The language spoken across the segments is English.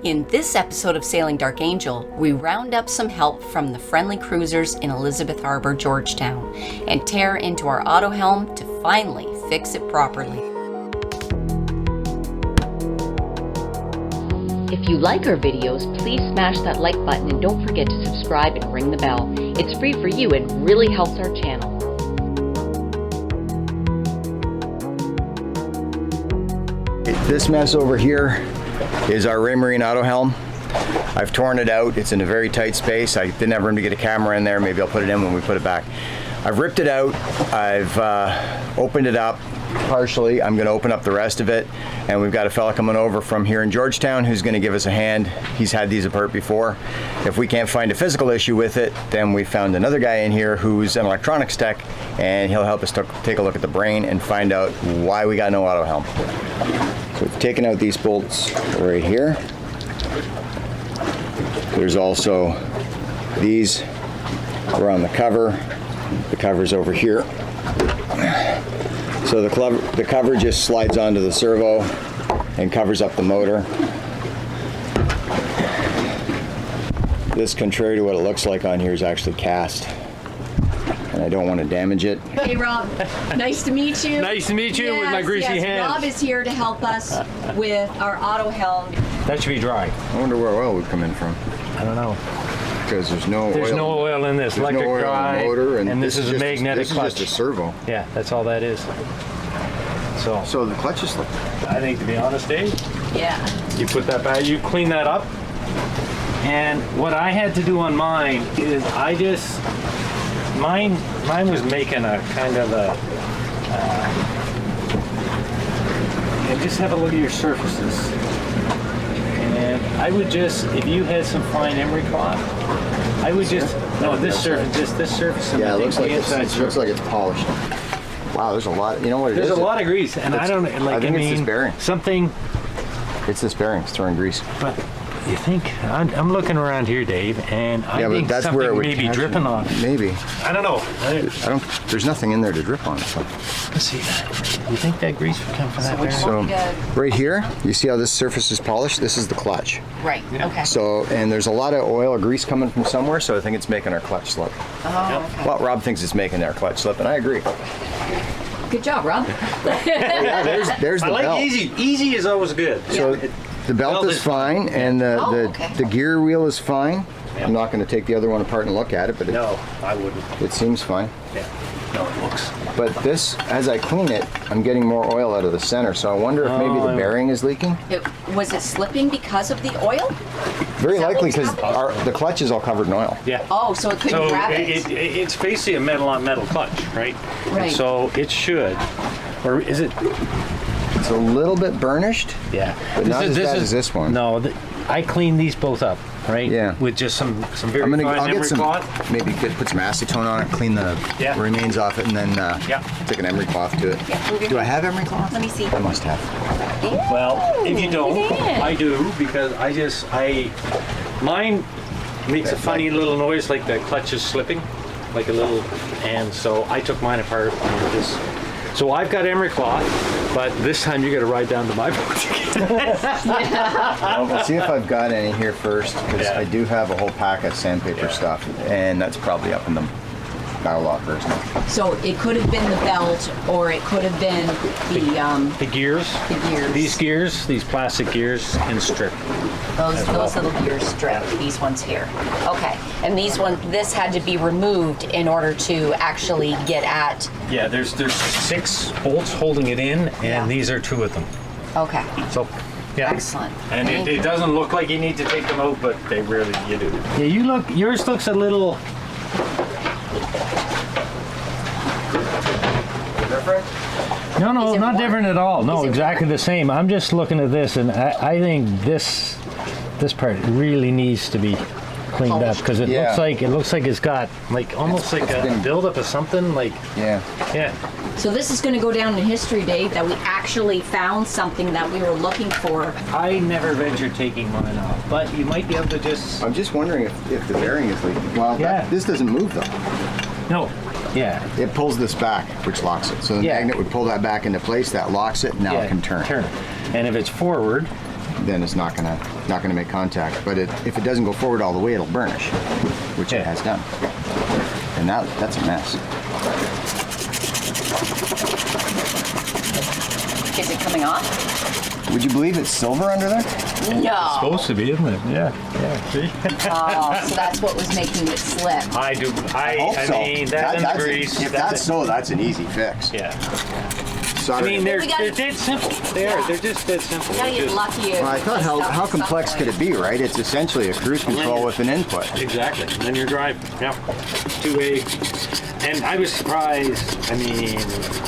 In this episode of Sailing Dark Angel, we round up some help from the friendly cruisers in Elizabeth Harbour, Georgetown, and tear into our auto-helm to finally fix it properly. If you like our videos, please smash that like button and don't forget to subscribe and ring the bell. It's free for you and really helps our channel. This mess over here is our Raymarine auto-helm. I've torn it out. It's in a very tight space. I didn't have room to get a camera in there. Maybe I'll put it in when we put it back. I've ripped it out. I've opened it up partially. I'm going to open up the rest of it. And we've got a fella coming over from here in Georgetown who's going to give us a hand. He's had these apart before. If we can't find a physical issue with it, then we found another guy in here who's an electronics tech, and he'll help us take a look at the brain and find out why we got no auto-helm. So we've taken out these bolts right here. There's also these around the cover. The cover's over here. So the cover just slides onto the servo and covers up the motor. This, contrary to what it looks like on here, is actually cast. And I don't want to damage it. Hey Rob, nice to meet you. Nice to meet you with my greasy hands. Rob is here to help us with our auto-helm. That should be dry. I wonder where oil would come in from. I don't know. Because there's no oil in this. There's Electric no oil dry, in the motor, and this is a magnetic clutch. This is just a servo. Yeah, that's all that is. So the clutch is slipped. I think, to be honest, Dave, Yeah. you put that back, you clean that up, and what I had to do on mine is mine was making a kind of a, and just have a look at your surfaces. And I would just, if you had some fine emery cloth, I would just, no, this surface. Yeah, it looks like it's polished. Wow, there's a lot. You know what it is? There's a lot of grease, and I don't like. I think it's this bearing. Something. It's this bearing. It's throwing grease. But you think I'm looking around here, Dave, and I think that's something where it would may be dripping on it. Maybe. I don't know. There's nothing in there to drip on. So. Let's see that. You think that grease would come from that bearing? So right here, you see how this surface is polished? This is the clutch. Right. Yeah. Okay. So, and there's a lot of oil or grease coming from somewhere, so I think it's making our clutch slip. Oh, okay. Well, Rob thinks it's making our clutch slip, and I agree. Good job, Rob. Yeah, there's the I like belt. easy. Easy is always good. So the belt is fine, and the gear wheel is fine. Yeah. I'm not going to take the other one apart and look at it, but No, I wouldn't. it seems fine. Yeah. No, it looks. But this, as I clean it, I'm getting more oil out of the center, so I wonder if maybe the bearing is leaking. Was it slipping because of the oil? Very Is that likely, what's because the clutch is all covered in oil. Yeah. Oh, so it couldn't grab it. It's basically a metal on metal clutch, right? Right. So it should, or is it? It's a little bit burnished. Yeah. But not as bad as this one. No, I cleaned these both up, right? Yeah. With just some very I'll fine get emery some, cloth. maybe put some acetone on it, clean the remains off it, and then take an emery cloth to it. Yeah, move your Do I hand. have emery cloth? Let me see. I must have. Well, if you don't, you did. I do, because mine makes a funny little noise like the clutch is slipping, like a little, and so I took mine apart and just. So I've got emery cloth, but this time you got to ride down to my boat again. Well, we'll see if I've got any here first, because I do have a whole pack of sandpaper stuff, and that's probably up in the battle lockers now. So it could have been the belt, or it could have been The gears. The gears. These plastic gears can strip. those little gears strip. These ones here. Okay, and this had to be removed in order to actually get at. Yeah, there's 6 bolts holding it in, and these are 2 of them. Okay. So, yeah. Excellent. And it doesn't look like you need to take them out, but they really you do. Yeah, yours looks a little. Different? No, Is it not worn? different at all. No, Is it exactly worn? the same. I'm just looking at this, and I think this part really needs to be cleaned up, because it looks like it's got almost like a buildup of something. Yeah. So this is going to go down in history, Dave, that we actually found something that we were looking for. I never ventured taking mine off, but you might be able to just. I'm just wondering if the bearing is leaking. Well, this doesn't move though. No. Yeah. It pulls this back, which locks it. So the magnet would pull that back into place. That locks it. Now it can turn. And if it's forward, then it's not gonna make contact. But if it doesn't go forward all the way, it'll burnish, which it has done. And that's a mess. Is it coming off? Would you believe it's silver under there? No. Supposed to be, isn't it? Yeah. See? Oh, so that's what was making it slip. I hope so. mean, that and the grease. If that's so, that's an easy fix. Yeah. Sorry. I mean, they're dead simple. They're just dead simple. You gotta get lucky. Well, I thought how complex could it be, right? It's essentially a cruise control with an input. Exactly. And then you're driving. Yeah. Two-way. And I was surprised. I mean,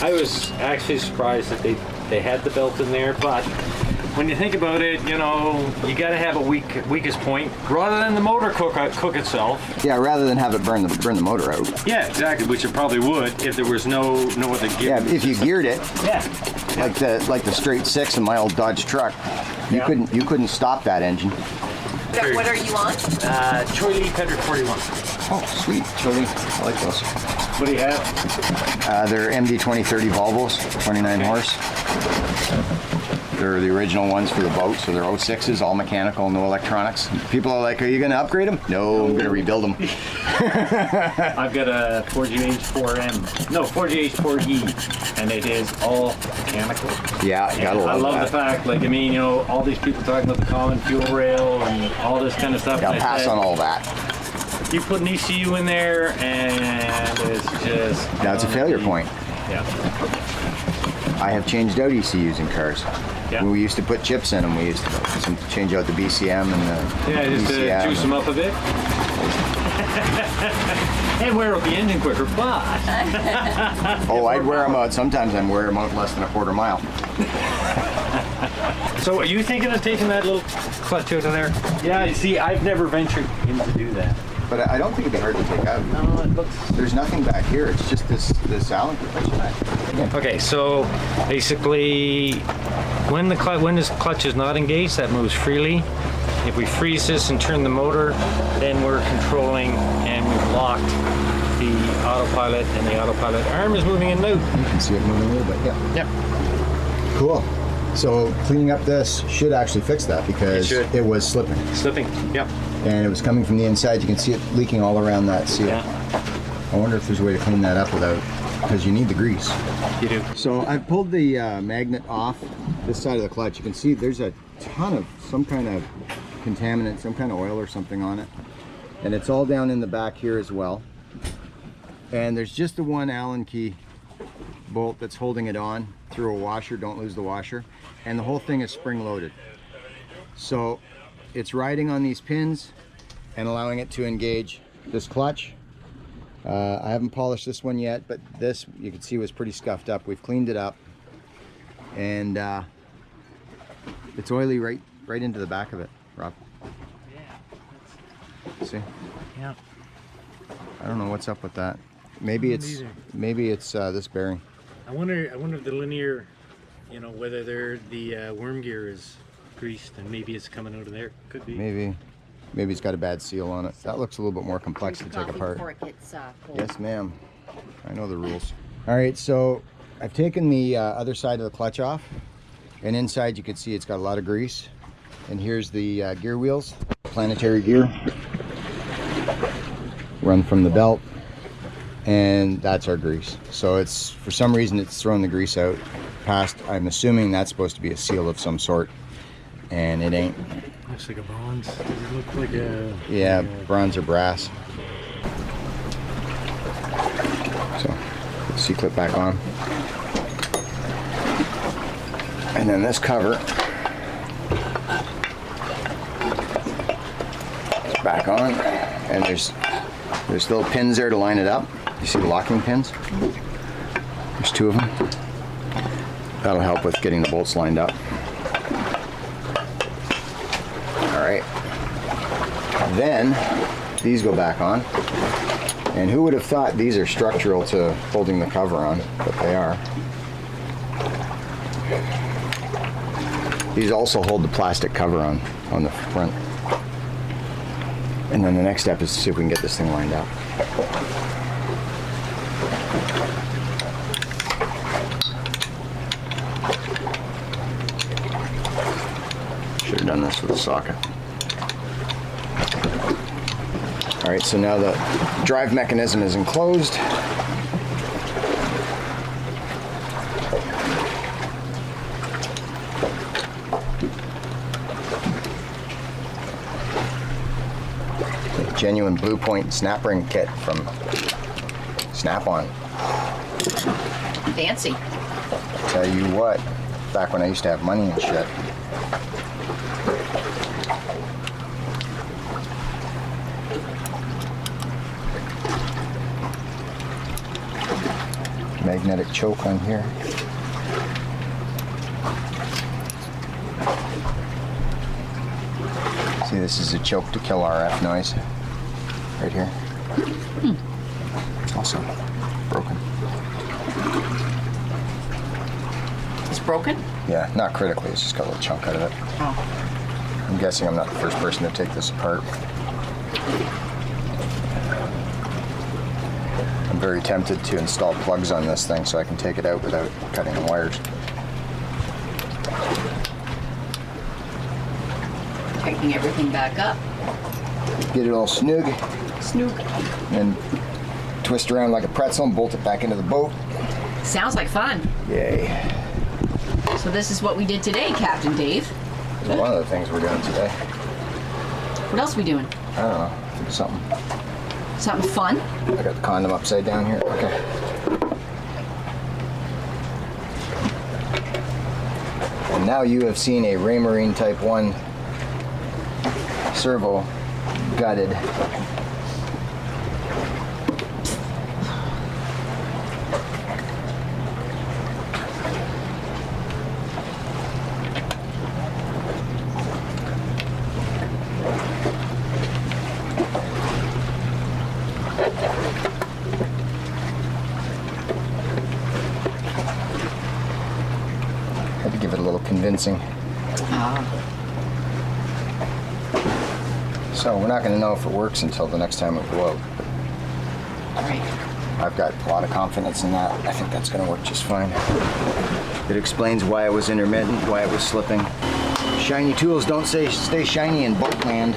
I was actually surprised that they had the belt in there, but when you think about it, you know, you got to have a weakest point rather than the motor cook itself. Yeah, rather than have it burn the motor out. Yeah, exactly, which it probably would if there was no other gear. Yeah, if you geared it. Yeah. Like the straight six in my old Dodge truck, you couldn't stop that engine. What are you on? Choi Lee Pedrick 41. Oh, sweet, Chili. I like those. What do you have? They're MD 2030 Volvos, 29 horse. They're the original ones for the boat, so they're 06s, all mechanical, no electronics. People are like, are you going to upgrade them? No, I'm going to rebuild them. I've got a 4GH4M. No, 4GH4E, and it is all mechanical. Yeah, you gotta love that. I love the fact, like, I mean, you know, all these people talking about the common fuel rail and all this kind of stuff. Yeah, pass on all that. You put an ECU in there, and it's just... Now it's a failure point. Yeah. I have changed out ECUs in cars. Yeah. When we used to put chips in them, we used to change out the BCM and the Yeah, just to BCM. juice them up a bit. And wear out the engine quicker, but... Oh, I'd wear them out. Sometimes I'm wearing them out less than a quarter mile. So are you thinking of taking that little clutch out of there? Yeah, you see, I've never ventured in to do that. But I don't think it'd be hard to take out. No, it looks... There's nothing back here. It's just this Allen clutch. Okay, so basically, when this clutch is not engaged, that moves freely. If we freeze this and turn the motor, then we're controlling and we've locked the autopilot, and the autopilot arm is moving in and out. You can see it moving a little bit. Yeah. Yep. Cool. So cleaning up this should actually fix that because it was slipping. Slipping. Yep. And it was coming from the inside. You can see it leaking all around that seal. Yeah. I wonder if there's a way to clean that up without, because you need the grease. You do. So I've pulled the magnet off this side of the clutch. You can see there's a ton of some kind of contaminant, some kind of oil or something on it. And it's all down in the back here as well. And there's just the one Allen key bolt that's holding it on through a washer. Don't lose the washer. And the whole thing is spring loaded. So it's riding on these pins and allowing it to engage this clutch. I haven't polished this one yet, but this you can see was pretty scuffed up. We've cleaned it up, and it's oily right into the back of it, Rob. Yeah. See? Yeah. I don't know what's up with that. Maybe it's this bearing. I wonder if the linear, you know, whether the worm gear is greased and maybe it's coming out of there. Could be. Maybe it's got a bad seal on it. That looks a little bit more complex to take apart. Before it gets cold. Yes, ma'am. I know the rules. All right, so I've taken the other side of the clutch off, and inside you can see it's got a lot of grease. And here's the gear wheels, planetary gear, run from the belt, and that's our grease. So it's, for some reason, it's thrown the grease out past. I'm assuming that's supposed to be a seal of some sort, and it ain't. Looks like a bronze. Does it look like a... Yeah, bronze or brass. So, put the C-clip back on. And then this cover is back on. And there's little pins there to line it up. You see the locking pins? There's two of them. That'll help with getting the bolts lined up. Alright, then these go back on, and who would have thought these are structural to holding the cover on, but they are. These also hold the plastic cover on the front. And then the next step is to see if we can get this thing lined up. Should have done this with a socket. All right, so now the drive mechanism is enclosed. Genuine Blue Point snap ring kit from Snap-on. Fancy. Tell you what, back when I used to have money and shit. Magnetic choke on here. See, this is a choke to kill RF noise. Right here. Also broken. It's broken? Yeah, not critically, it's just got a little chunk out of it. Oh. I'm guessing I'm not the first person to take this apart. I'm very tempted to install plugs on this thing so I can take it out without cutting the wires. Tightening everything back up. Get it all snug. Snook. And twist around like a pretzel and bolt it back into the boat. Sounds like fun. Yay. So this is what we did today, Captain Dave. This is one of the things we're doing today. What else are we doing? I don't know. Something. Something fun? I got the condom upside down here. Okay. And now you have seen a Raymarine Type 1 servo gutted. Had to give it a little convincing. So we're not going to know if it works until the next time we go out. Right. I've got a lot of confidence in that. I think that's going to work just fine. It explains why it was intermittent, why it was slipping. Shiny tools don't stay shiny in boat land.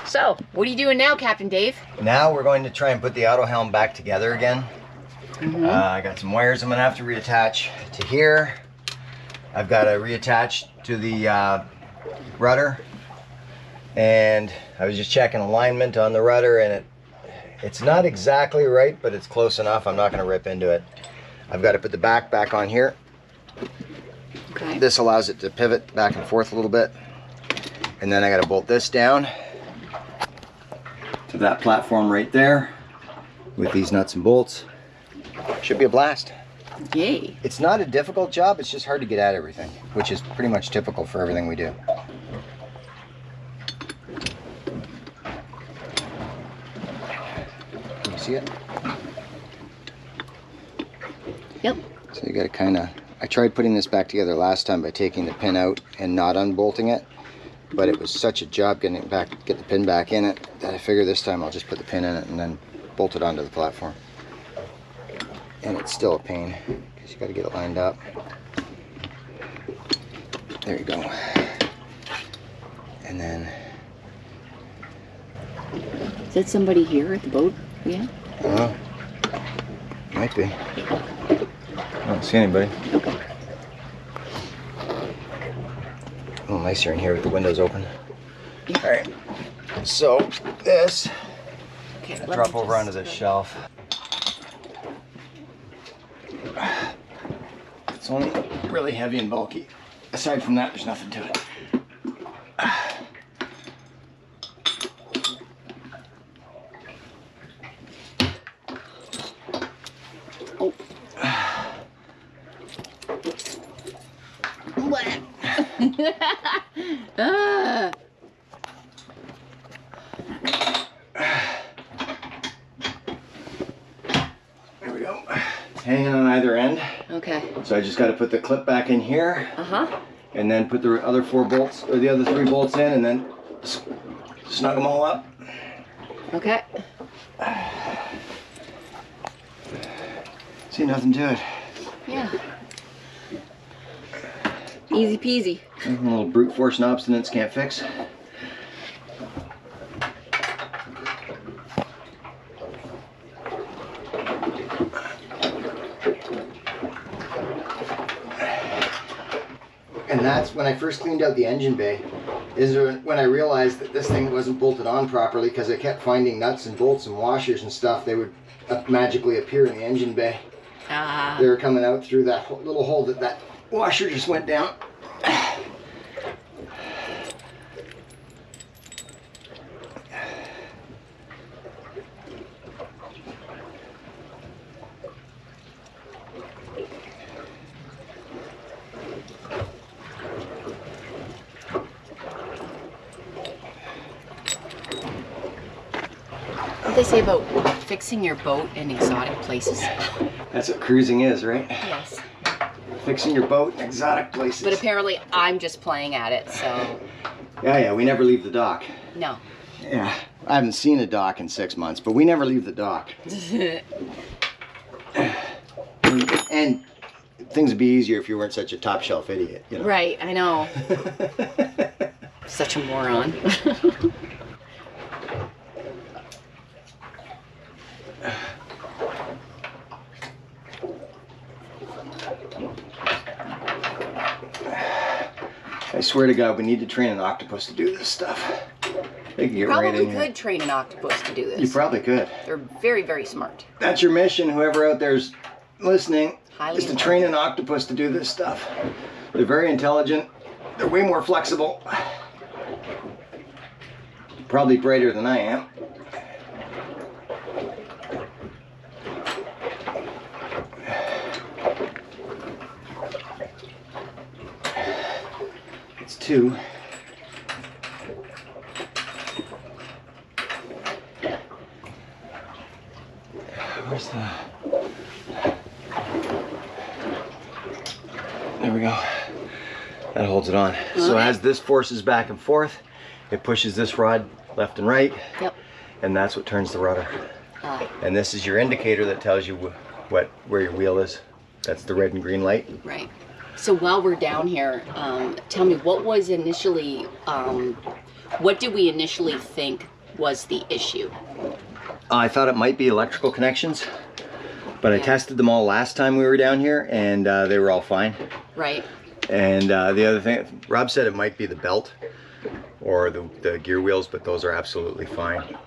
So, what are you doing now, Captain Dave? Now we're going to try and put the auto-helm back together again. I got some wires I'm going to have to reattach to here. I've got to reattach to the rudder. And I was just checking alignment on the rudder, and it's not exactly right, but it's close enough. I'm not going to rip into it. I've got to put the back on here. Okay. This allows it to pivot back and forth a little bit. And then I got to bolt this down to that platform right there with these nuts and bolts. Should be a blast. Yay. It's not a difficult job, it's just hard to get at everything, which is pretty much typical for everything we do. Can you see it? Yep. So you got to kind of, I tried putting this back together last time by taking the pin out and not unbolting it, but it was such a job getting it back, get the pin back in it, that I figure this time I'll just put the pin in it and then bolt it onto the platform. And it's still a pain because you got to get it lined up. There you go. And then. Is that somebody here at the boat? Yeah. Might be. I don't see anybody. Okay. A little nicer in here with the windows open. Yeah. All right. So this. Okay. Drop over onto this shelf. It's only really heavy and bulky. Aside from that, there's nothing to it. Oh. What? There we go. It's hanging on either end. Okay. So I just got to put the clip back in here. Uh-huh. And then put the other 4 bolts, or the other 3 bolts in, and then snug them all up. Okay. See, nothing to it. Yeah. Easy peasy. A little brute force and obstinance can't fix. And that's when I first cleaned out the engine bay, is when I realized that this thing wasn't bolted on properly, because I kept finding nuts and bolts and washers and stuff. They would magically appear in the engine bay. They were coming out through that little hole that washer just went down. What they say about fixing your boat in exotic places? That's what cruising is, right? Yes. Fixing your boat in exotic places. But apparently I'm just playing at it, so... Yeah, we never leave the dock. No. Yeah, I haven't seen a dock in 6 months, but we never leave the dock. And things would be easier if you weren't such a top shelf idiot, you know? Right, I know. Such a moron. I swear to God, we need to train an octopus to do this stuff. They can get right in Probably here. could train an octopus to do this. You probably could. They're very, very smart. That's your mission, whoever out there's listening, Highly is to train an octopus to do this stuff. They're very intelligent. They're way more flexible. Probably brighter than I am. It's 2. Where's the... There we go. That holds it on. So as this forces back and forth, it pushes this rod left and right. Yep. And that's what turns the rudder. And this is your indicator that tells you where your wheel is. That's the red and green light. Right. So while we're down here, tell me, what was initially, what did we initially think was the issue? I thought it might be electrical connections, but I tested them all last time we were down here, and they were all fine. Right. And the other thing, Rob said it might be the belt or the gear wheels, but those are absolutely fine.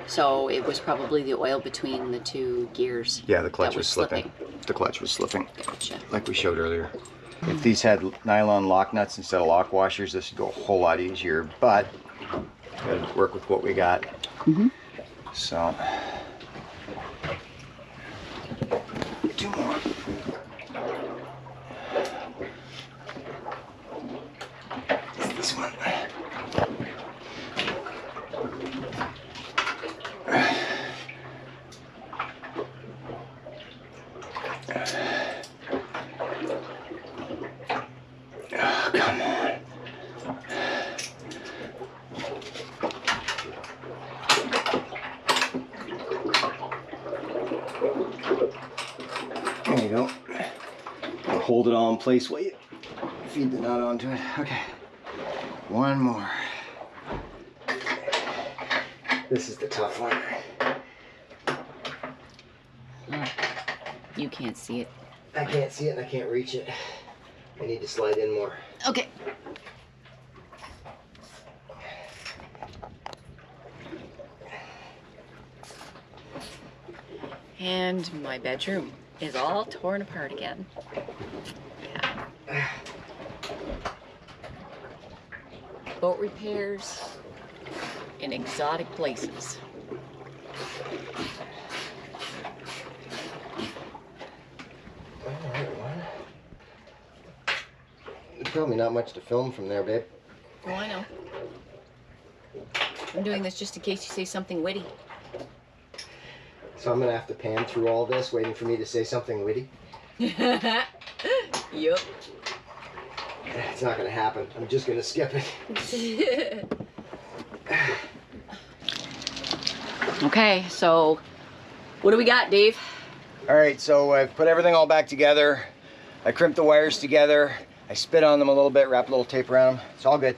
So it was probably the oil between the 2 gears. Yeah, the clutch that was slipping. The clutch was slipping, Gotcha. like we showed earlier. If these had nylon lock nuts instead of lock washers, this would go a whole lot easier, but gotta work with what we got. So, 2 more. This one. Oh, come on. There you go. I'll hold it all in place while you feed the nut onto it. Okay. 1 more. This is the tough one. You can't see it. I can't see it and I can't reach it. I need to slide in more. Okay. And my bedroom is all torn apart again. Yeah. Boat repairs in exotic places. Alright, one. There's probably not much to film from there, babe. Oh, I know. I'm doing this just in case you say something witty. So I'm gonna have to pan through all this, waiting for me to say something witty. Yup. It's not gonna happen. I'm just gonna skip it. Okay, so what do we got, Dave? All right, so I've put everything all back together. I crimped the wires together. I spit on them a little bit, wrap a little tape around them. It's all good.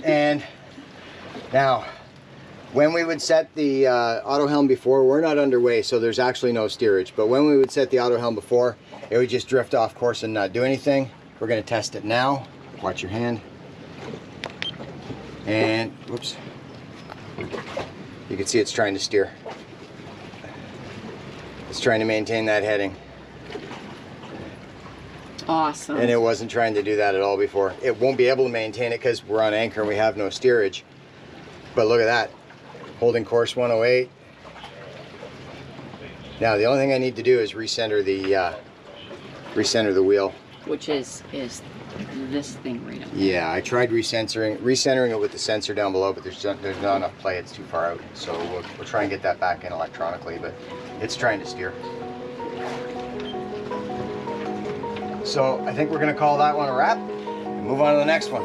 And now, when we would set the auto helm before, we're not underway, so there's actually no steerage. But when we would set the auto helm before, it would just drift off course and not do anything. We're going to test it now. Watch your hand. And, whoops. You can see it's trying to steer. It's trying to maintain that heading. Awesome. And it wasn't trying to do that at all before. It won't be able to maintain it because we're on anchor and we have no steerage. But look at that. Holding course 108. Now the only thing I need to do is recenter the wheel. Which is this thing right up. Yeah, I tried recentering it with the sensor down below, but there's not enough play. It's too far out. So we'll try and get that back in electronically, but it's trying to steer. So I think we're gonna call that one a wrap and move on to the next one.